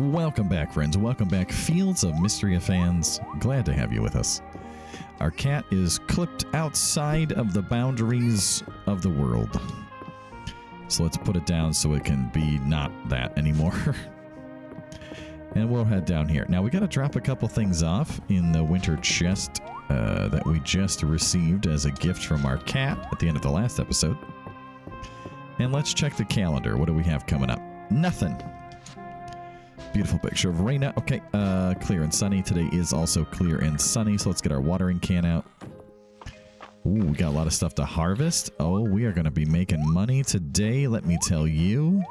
Welcome back, friends. Welcome back, Fields of Mistria fans. Glad to have you with us. Our cat is clipped outside of the boundaries of the world. So let's put it down so it can be not that anymore. And we'll head down here. Now we got to drop a couple things off in the winter chest that we just received as a gift from our cat at the end of the last episode. And let's check the calendar. What do we have coming up? Nothing. Beautiful picture of Raina. Okay, clear and sunny. Today is also clear and sunny, so let's get our watering can out. Ooh, we got a lot of stuff to harvest. Oh, we are going to be making money today, let me tell you.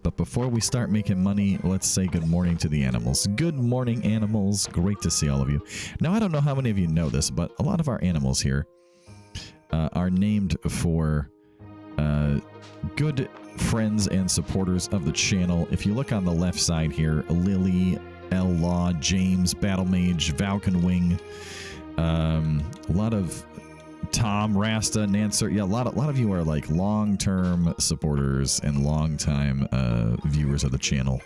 But before we start making money, let's say good morning to the animals. Good morning, animals. Great to see all of you. Now, I don't know how many of you know this, but a lot of our animals here are named for good friends and supporters of the channel. If you look on the left side here, Lily, L-Law, James, Battle Mage, Valken Wing, a lot of Tom, Rasta, Nancer. Yeah, a lot of you are like long-term supporters and long-time viewers of the channel.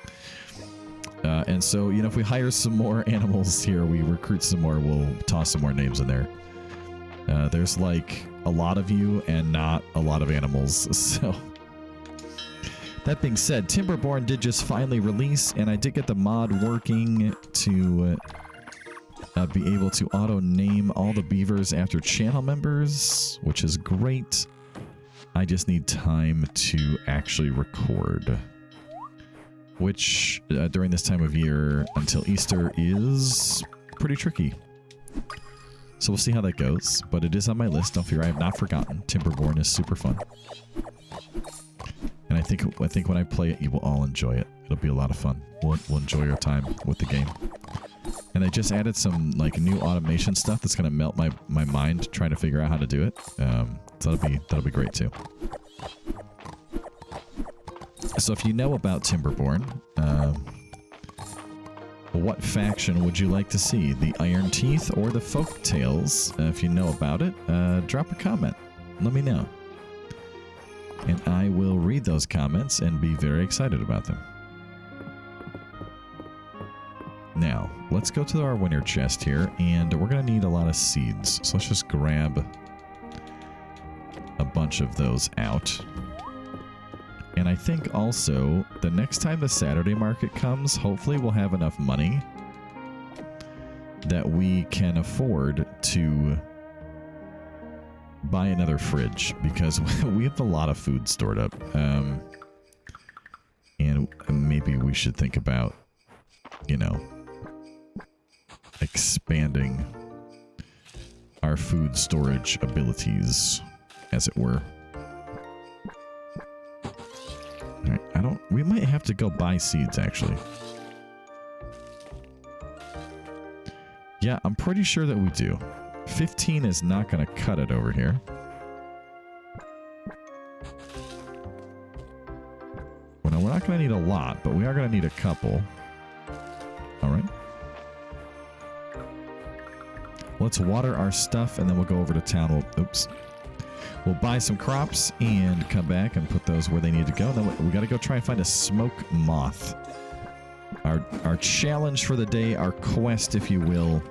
And so, you know, if we hire some more animals here, we recruit some more, we'll toss some more names in there. There's like a lot of you and not a lot of animals, so... That being said, Timberborn did just finally release, and I did get the mod working to be able to auto-name all the beavers after channel members, which is great. I just need time to actually record, which during this time of year until Easter is pretty tricky. So we'll see how that goes, but it is on my list. Don't fear, I have not forgotten. Timberborn is super fun. And I think when I play it, you will all enjoy it. It'll be a lot of fun. We'll enjoy our time with the game. And I just added some like new automation stuff that's gonna melt my mind trying to figure out how to do it. So that'll be great too. So if you know about Timberborn, what faction would you like to see? The Iron Teeth or the Folk Tales? If you know about it, drop a comment. Let me know. And I will read those comments and be very excited about them. Now, let's go to our winter chest here, and we're going to need a lot of seeds. So let's just grab a bunch of those out. And I think also, the next time the Saturday market comes, hopefully we'll have enough money that we can afford to buy another fridge, because we have a lot of food stored up. And maybe we should think about, you know, expanding our food storage abilities, as it were. Alright, we might have to go buy seeds, actually. Yeah, I'm pretty sure that we do. 15 is not going to cut it over here. Well, we're not going to need a lot, but we are going to need a couple. Alright. Let's water our stuff, and then we'll go over to town. We'll buy some crops and come back and put those where they need to go. Then we got to go try and find a smoke moth. Our challenge for the day, our quest, if you will,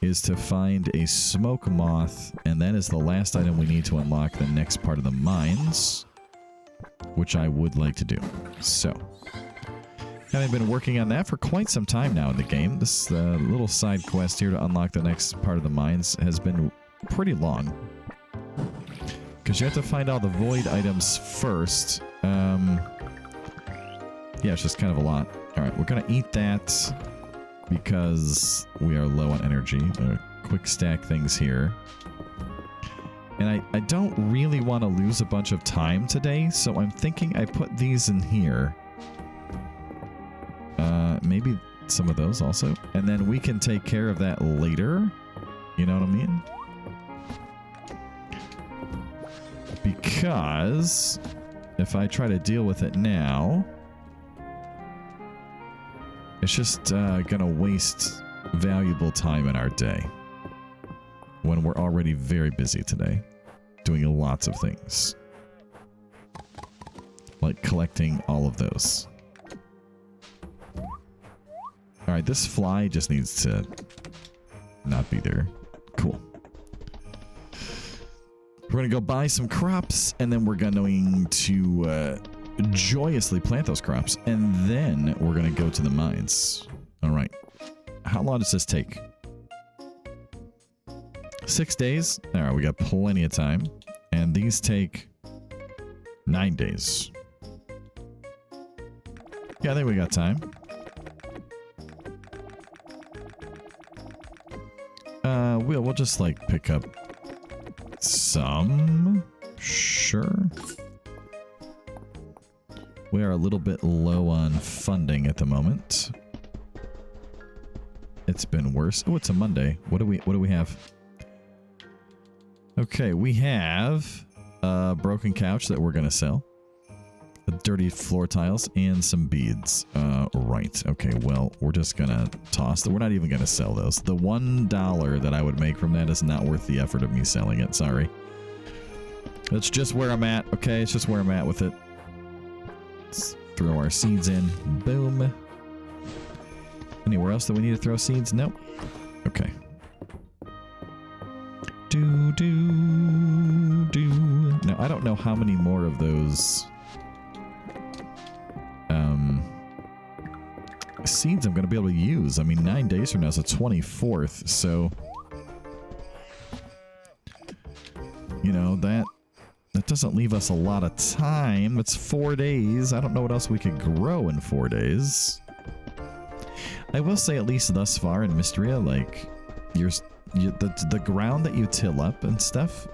is to find a smoke moth, and that is the last item we need to unlock the next part of the mines, which I would like to do. So, having been working on that for quite some time now in the game, this little side quest here to unlock the next part of the mines has been pretty long, because you have to find all the void items first. Yeah, it's just kind of a lot. Alright, we're gonna eat that because we are low on energy. Quick stack things here. And I don't really want to lose a bunch of time today, so I'm thinking I put these in here. Maybe some of those also. And then we can take care of that later. You know what I mean? Because if I try to deal with it now, it's just gonna waste valuable time in our day when we're already very busy today doing lots of things. like collecting all of those. Alright, this fly just needs to not be there. Cool. We're going to go buy some crops, and then we're going to joyously plant those crops, and then we're going to go to the mines. Alright. How long does this take? 6 days? Alright, we got plenty of time. And these take 9 days. Yeah, I think we got time. We'll just like pick up some. Sure. We are a little bit low on funding at the moment. It's been worse. Oh, it's a Monday. What do we have? Okay, we have a broken couch that we're gonna sell. Dirty floor tiles and some beads. Right. Okay, well, we're just gonna toss them. We're not even gonna sell those. The $1 that I would make from that is not worth the effort of me selling it. Sorry. That's just where I'm at. Okay, it's just where I'm at with it. Let's throw our seeds in. Boom. Anywhere else that we need to throw seeds? Nope. Okay. Now, I don't know how many more of those seeds I'm going to be able to use. I mean, 9 days from now is the 24th, so you know, that doesn't leave us a lot of time. It's 4 days. I don't know what else we could grow in 4 days. I will say, at least thus far in Mistria, like, the ground that you till up and stuff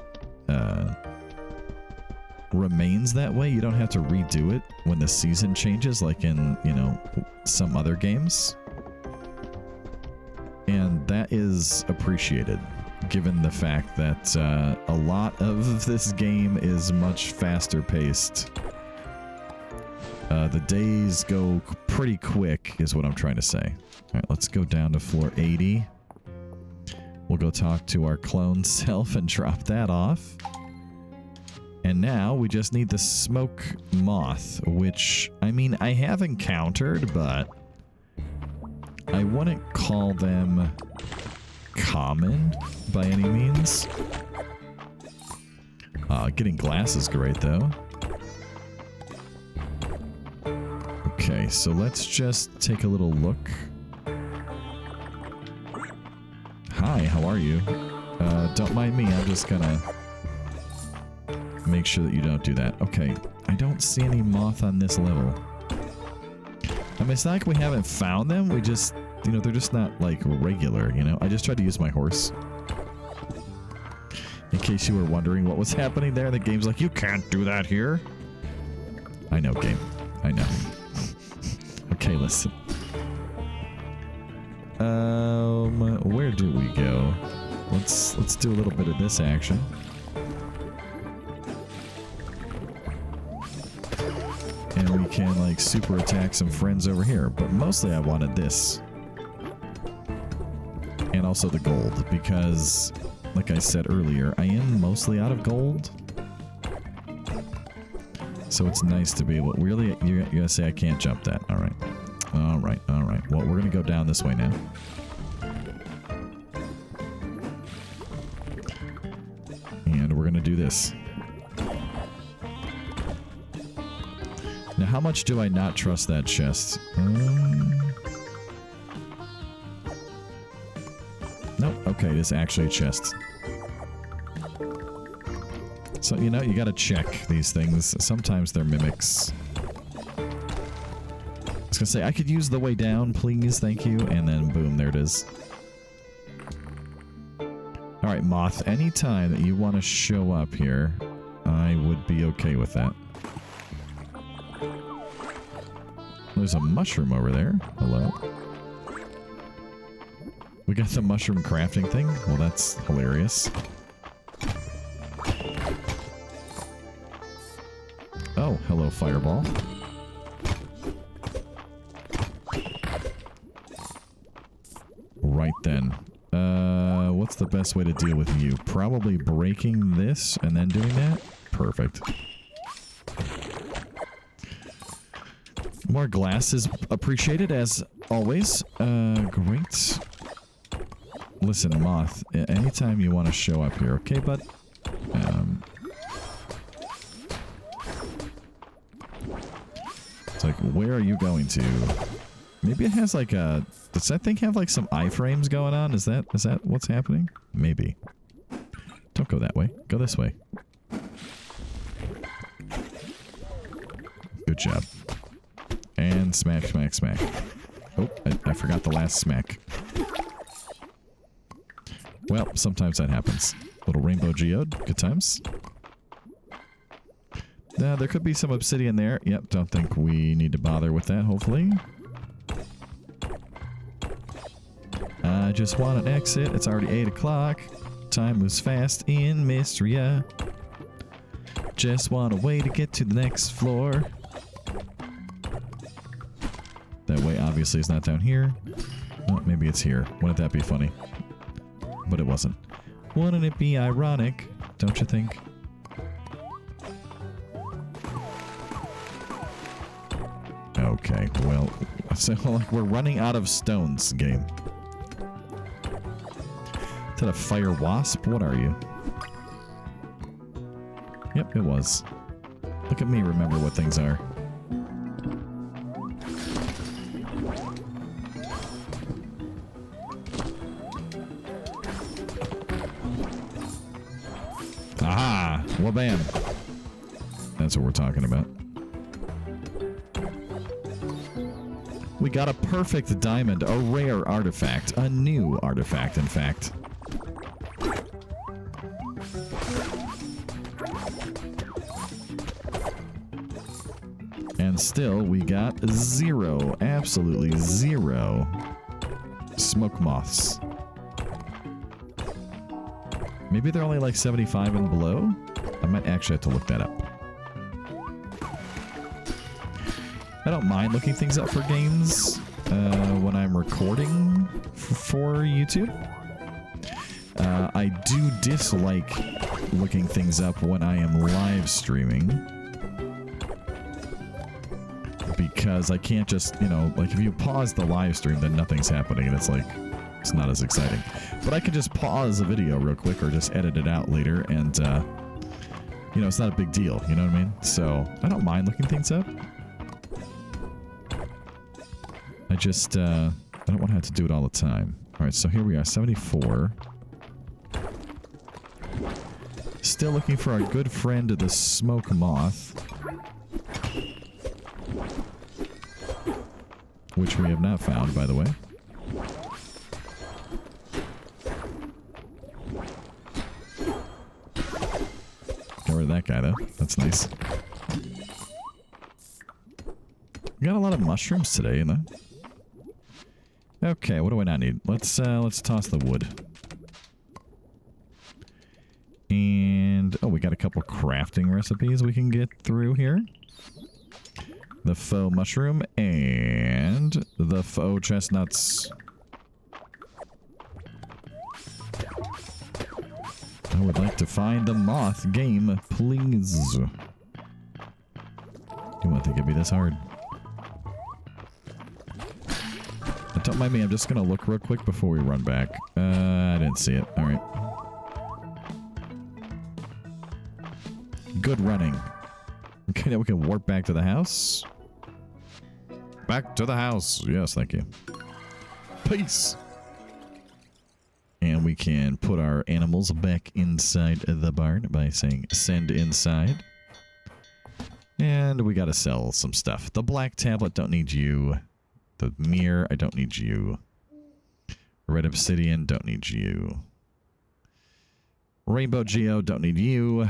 remains that way. You don't have to redo it when the season changes, like in, you know, some other games. And that is appreciated, given the fact that a lot of this game is much faster paced. The days go pretty quick, is what I'm trying to say. Alright, let's go down to floor 80. We'll go talk to our clone self and drop that off. And now we just need the smoke moth, which, I mean, I have encountered, but I wouldn't call them common by any means. Getting glass is great, though. Okay, so let's just take a little look. Hi, how are you? Don't mind me, I'm just gonna make sure that you don't do that. Okay, I don't see any moth on this level. I mean, it's not like we haven't found them, we just, you know, they're just not, like, regular, you know? I just tried to use my horse. In case you were wondering what was happening there, the game's like, you can't do that here. I know, game. I know. Okay, listen. Where do we go? Let's do a little bit of this action. And we can, like, super attack some friends over here. But mostly I wanted this. And also the gold, because, like I said earlier, I am mostly out of gold. So it's nice to be able... Really? You're gonna say I can't jump that. Alright. Alright, alright. Well, we're gonna go down this way now. And we're gonna do this. Now, how much do I not trust that chest? Nope. Okay, it is actually a chest. So, you know, you gotta check these things. Sometimes they're mimics. I was gonna say, I could use the way down, please, thank you. And then, boom, there it is. Alright, Moth, anytime that you want to show up here, I would be okay with that. There's a mushroom over there. Hello. We got the mushroom crafting thing? Well, that's hilarious. Oh, hello, fireball. Right then. What's the best way to deal with you? Probably breaking this and then doing that? Perfect. More glass is appreciated as always. Great. Listen, Moth, anytime you want to show up here, okay, bud? It's like, where are you going to? Maybe it has like a... Does that thing have like some iframes going on? Is that what's happening? Maybe. Don't go that way. Go this way. Good job. And smack, smack, smack. Oh, I forgot the last smack. Well, sometimes that happens. Little rainbow geode. Good times. Now, there could be some obsidian there. Yep, don't think we need to bother with that, hopefully. I just want an exit. It's already 8 o'clock. Time moves fast in Mistria. Just want a way to get to the next floor. That way, obviously, is not down here. Oh, maybe it's here. Wouldn't that be funny? But it wasn't. Wouldn't it be ironic? Don't you think? Okay, well, so like we're running out of stones, game. Is that a fire wasp? What are you? Yep, it was. Look at me remember what things are. Aha! Wabam! That's what we're talking about. We got a perfect diamond, a rare artifact, a new artifact, in fact. And still, we got 0, absolutely 0 smoke moths. Maybe they're only like 75 and below? I might actually have to look that up. I don't mind looking things up for games when I'm recording for YouTube. I do dislike looking things up when I am live streaming. Because I can't just, you know, like if you pause the live stream, then nothing's happening and it's like, it's not as exciting. But I can just pause a video real quick or just edit it out later and, you know, it's not a big deal, you know what I mean? So, I don't mind looking things up. I just, I don't want to have to do it all the time. Alright, so here we are, 74. Still looking for our good friend, the smoke moth. Which we have not found, by the way. Get rid of that guy, though. That's nice. We got a lot of mushrooms today, you know? Okay, what do I not need? Let's toss the wood. And oh, we got a couple crafting recipes we can get through here. The faux mushroom and the faux chestnuts. I would like to find the moth game, please. You won't think it'd be this hard. Don't mind me, I'm just gonna look real quick before we run back. I didn't see it. Alright. Good running. Okay, now we can warp back to the house. Back to the house. Yes, thank you. Peace. And we can put our animals back inside the barn by saying send inside. And we gotta sell some stuff. The black tablet, don't need you. The mirror, I don't need you. Red obsidian, don't need you. Rainbow geo, don't need you.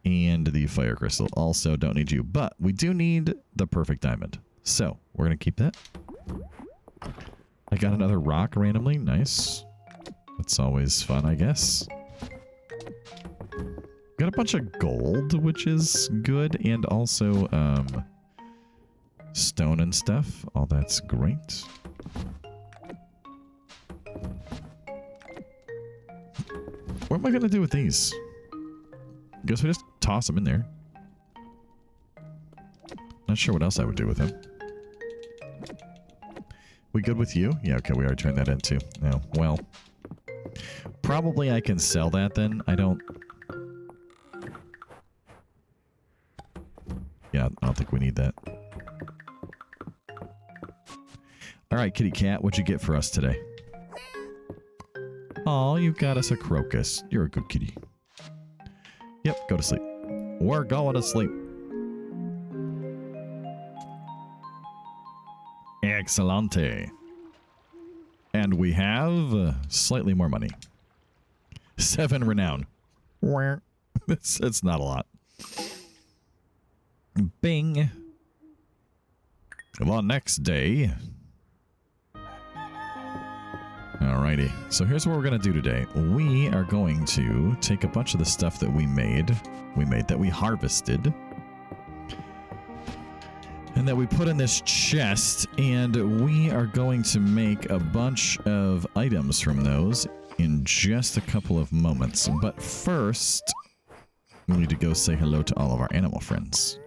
And the fire crystal, also don't need you. But we do need the perfect diamond. So, we're going to keep that. I got another rock randomly. Nice. That's always fun, I guess. Got a bunch of gold, which is good. And also, stone and stuff. All that's great. What am I going to do with these? Guess we just toss them in there. Not sure what else I would do with them. We good with you? Yeah, okay, we already turned that in too. No, well. Probably I can sell that then. I don't... Yeah, I don't think we need that. Alright, kitty cat, what'd you get for us today? Oh, you got us a crocus. You're a good kitty. Yep, go to sleep. We're going to sleep. Excellente. And we have slightly more money. 7 renown. It's not a lot. Bing. The next day. Alrighty. So here's what we're going to do today. We are going to take a bunch of the stuff that we made that we harvested, and that we put in this chest, and we are going to make a bunch of items from those in just a couple of moments. But first, we need to go say hello to all of our animal friends.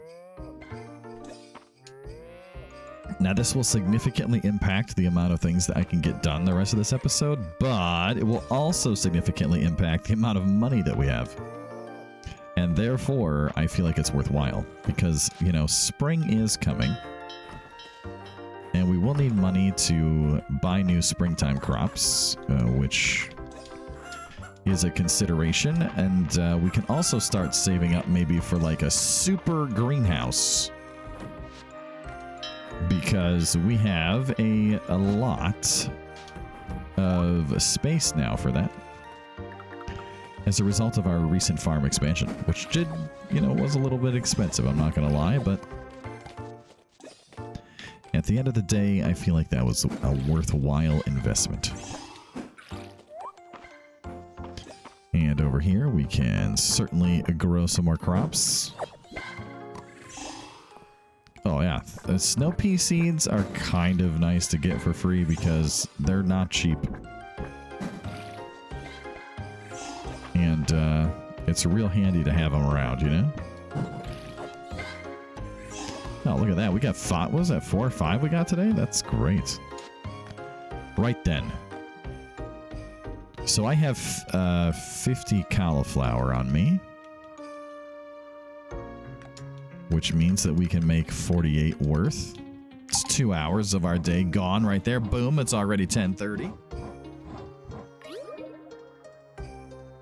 Now, this will significantly impact the amount of things that I can get done the rest of this episode, but it will also significantly impact the amount of money that we have. And therefore, I feel like it's worthwhile because, you know, spring is coming. And we will need money to buy new springtime crops, which is a consideration. And we can also start saving up maybe for like a super greenhouse. Because we have a lot of space now for that. As a result of our recent farm expansion, which did, you know, was a little bit expensive, I'm not going to lie, but at the end of the day, I feel like that was a worthwhile investment. And over here, we can certainly grow some more crops. Oh yeah, the snow pea seeds are kind of nice to get for free because they're not cheap. And it's real handy to have them around, you know? Oh, look at that. We got 5. What was that, 4 or 5 we got today? That's great. Right then. So I have 50 cauliflower on me. Which means that we can make 48 worth. It's 2 hours of our day gone right there. Boom, it's already 10:30.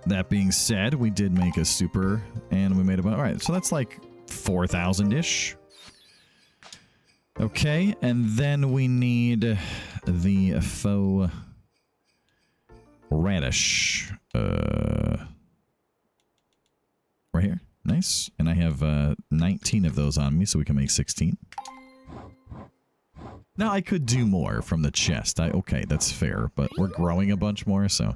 That being said, we did make a super, and we made about... Alright, so that's like 4,000-ish. Okay, and then we need the faux radish. Right here. Nice. And I have 19 of those on me, so we can make 16. Now, I could do more from the chest. Okay, that's fair, but we're growing a bunch more, so...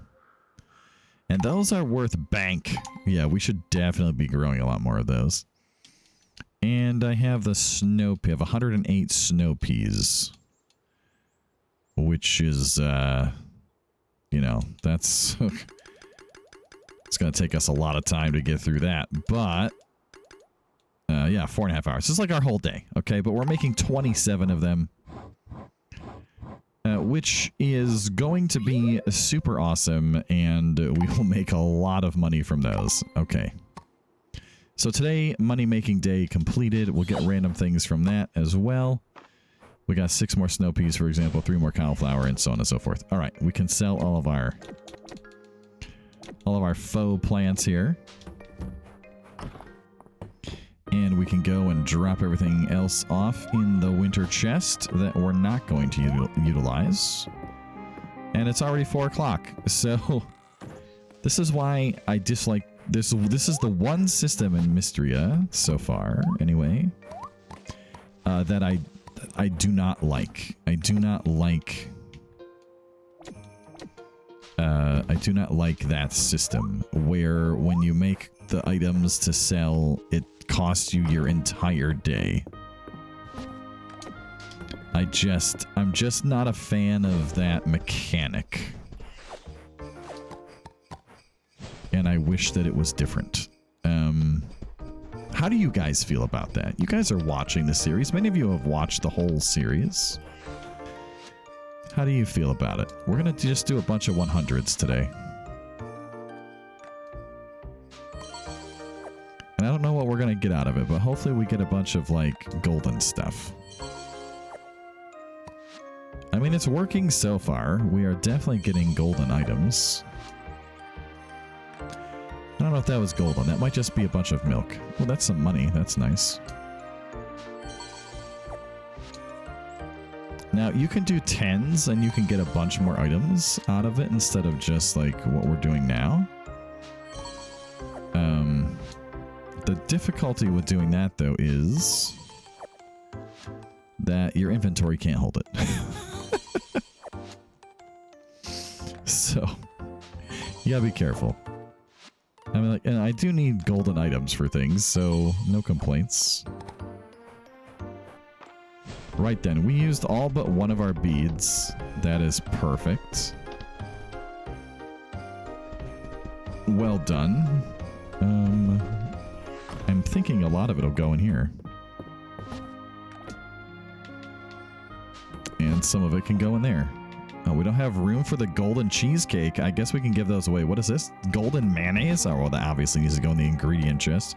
And those are worth bank. Yeah, we should definitely be growing a lot more of those. And I have the snow pea. I have 108 snow peas. Which is, you know, that's... It's going to take us a lot of time to get through that. But, yeah, 4.5 hours. It's like our whole day, okay? But we're making 27 of them. Which is going to be super awesome, and we will make a lot of money from those. Okay. So today, money-making day completed. We'll get random things from that as well. We got 6 more snow peas, for example, 3 more cauliflower, and so on and so forth. All right, we can sell all of our faux plants here. And we can go and drop everything else off in the winter chest that we're not going to utilize. And it's already 4 o'clock. So this is why I dislike this. This is the one system in Mistria so far, anyway, that I do not like. I do not like that system where when you make the items to sell, it costs you your entire day. I'm just not a fan of that mechanic. And I wish that it was different. How do you guys feel about that? You guys are watching the series. Many of you have watched the whole series. How do you feel about it? We're going to just do a bunch of 100s today. And I don't know what we're going to get out of it, but hopefully we get a bunch of, like, golden stuff. I mean, it's working so far. We are definitely getting golden items. I don't know if that was golden. That might just be a bunch of milk. Well, that's some money. That's nice. Now, you can do 10s and you can get a bunch more items out of it instead of just like what we're doing now. The difficulty with doing that, though, is that your inventory can't hold it. So, you gotta be careful. I mean, like, and I do need golden items for things, so no complaints. Right then, we used all but one of our beads. That is perfect. Well done. I'm thinking a lot of it'll go in here. And some of it can go in there. Oh, we don't have room for the golden cheesecake. I guess we can give those away. What is this? Golden mayonnaise? Oh, well, that obviously needs to go in the ingredient chest.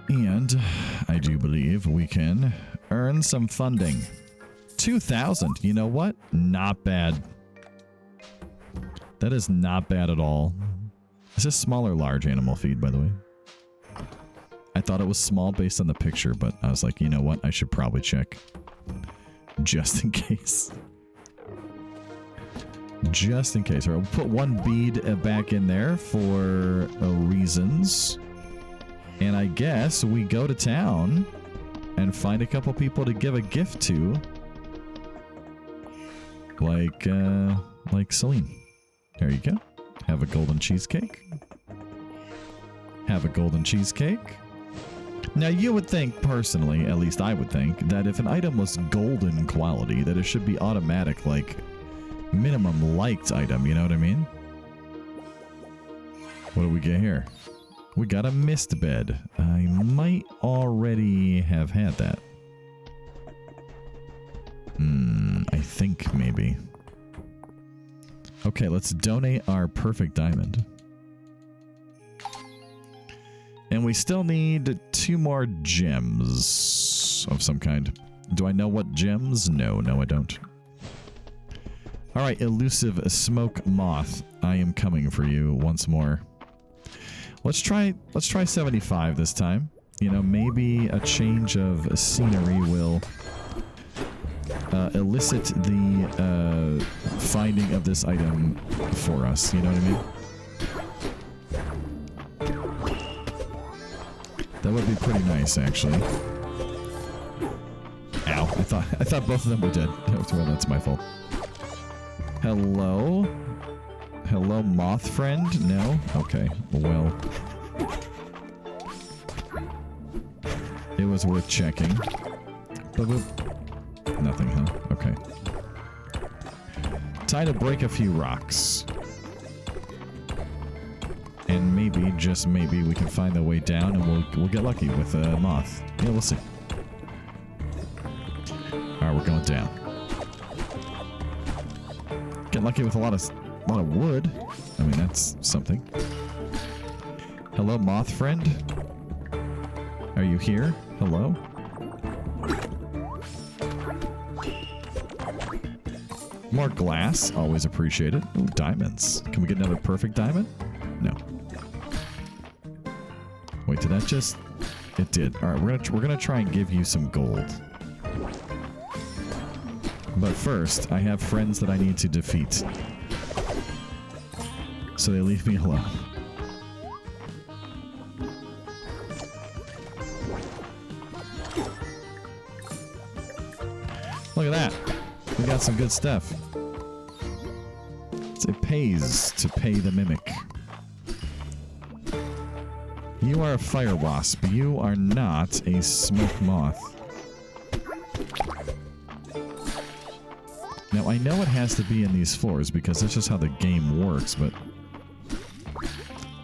And I do believe we can earn some funding. 2,000. You know what? Not bad. That is not bad at all. Is this small or large animal feed, by the way? I thought it was small based on the picture, but I was like, you know what? I should probably check. Just in case. Just in case. All right, we'll put one bead back in there for reasons. And I guess we go to town and find a couple people to give a gift to. Like Celine. There you go. Have a golden cheesecake. Have a golden cheesecake. Now, you would think, personally, at least I would think, that if an item was golden quality, that it should be automatic, like, minimum liked item, you know what I mean? What do we get here? We got a mist bed. I might already have had that. I think maybe. Okay, let's donate our perfect diamond. And we still need 2 more gems of some kind. Do I know what gems? No, I don't. All right, elusive smoke moth. I am coming for you once more. Let's try 75 this time. You know, maybe a change of scenery will elicit the finding of this item for us. You know what I mean? That would be pretty nice, actually. Ow! I thought both of them were dead. Well, that's my fault. Hello? Hello, moth friend? No? Okay. Well, it was worth checking. Nothing, huh? Okay. Time to break a few rocks. And maybe, just maybe, we can find the way down and we'll get lucky with a moth. Yeah, we'll see. Alright, we're going down. Get lucky with a lot of wood. I mean, that's something. Hello, moth friend? Are you here? Hello? More glass, always appreciated. Ooh, diamonds. Can we get another perfect diamond? No. Wait, did that just... It did. Alright, we're gonna try and give you some gold. But first, I have friends that I need to defeat. So they leave me alone. Look at that. We got some good stuff. It pays to pay the mimic. You are a fire wasp. You are not a smoke moth. Now, I know it has to be in these floors because that's just how the game works, but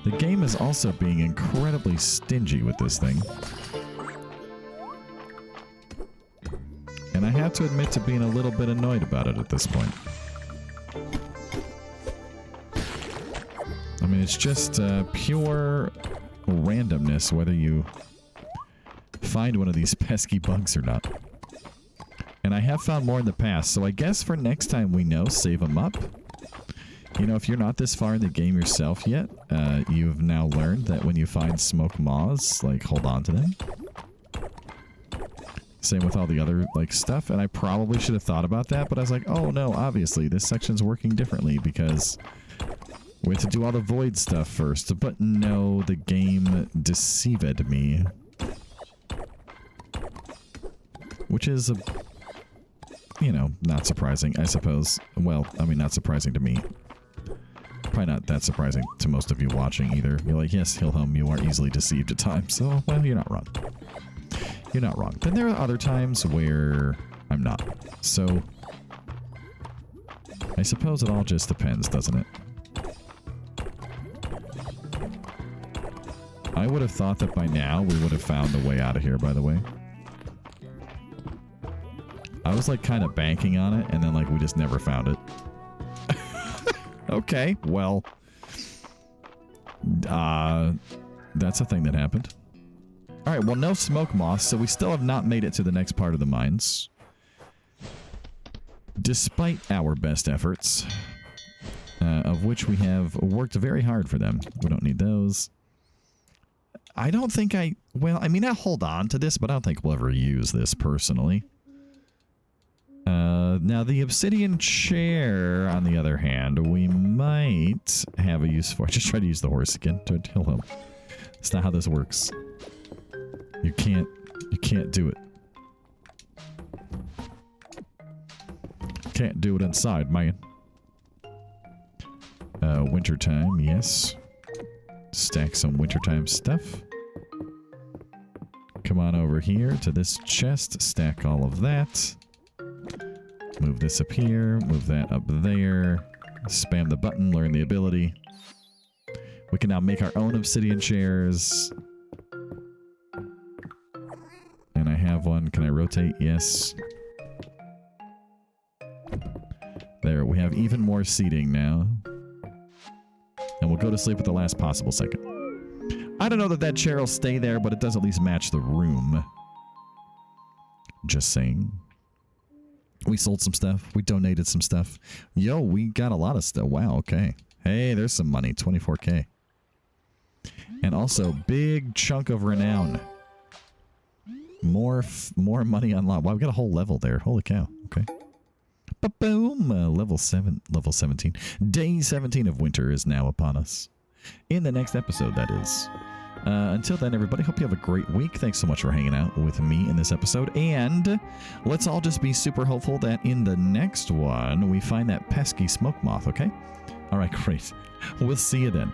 the game is also being incredibly stingy with this thing. And And I have to admit to being a little bit annoyed about it at this point. I mean, it's just pure randomness whether you find one of these pesky bugs or not. And I have found more in the past, so I guess for next time we know, save them up. You know, if you're not this far in the game yourself yet, you've now learned that when you find smoke moths, like, hold on to them. Same with all the other, like, stuff, and I probably should have thought about that, but I was like, oh no, obviously, this section's working differently because we have to do all the void stuff first. But no, the game deceived me. Which is, you know, not surprising, I suppose. Well, I mean, not surprising to me. Probably not that surprising to most of you watching either. You're like, yes, Hillhome, you are easily deceived at times. So, well, you're not wrong. You're not wrong. Then there are other times where I'm not. So, I suppose it all just depends, doesn't it? I would have thought that by now we would have found the way out of here, by the way. I was like kind of banking on it, and then like we just never found it. Okay, well, that's a thing that happened. All right, well, no smoke moths, so we still have not made it to the next part of the mines. Despite our best efforts, of which we have worked very hard for them. We don't need those. I don't think well, I mean, I hold on to this, but I don't think we'll ever use this personally. Now, the obsidian chair, on the other hand, we might have a use for. I just tried to use the horse again to kill him. That's not how this works. You can't do it. Can't do it inside, man. Wintertime, yes. Stack some wintertime stuff. Come on over here to this chest. Stack all of that. Move this up here. Move that up there. Spam the button. Learn the ability. We can now make our own obsidian chairs. And I have one. Can I rotate? Yes. There. We have even more seating now. And we'll go to sleep at the last possible second. I don't know that that chair will stay there, but it does at least match the room. Just saying. We sold some stuff. We donated some stuff. Yo, we got a lot of stuff. Wow, okay. Hey, there's some money. 24K. And also, big chunk of renown. More money unlocked. Wow, we got a whole level there. Holy cow. Okay. Ba-boom! Level 17. Day 17 of winter is now upon us. In the next episode, that is. Until then, everybody, hope you have a great week. Thanks so much for hanging out with me in this episode. And let's all just be super hopeful that in the next one, we find that pesky smoke moth, okay? All right, great. We'll see you then.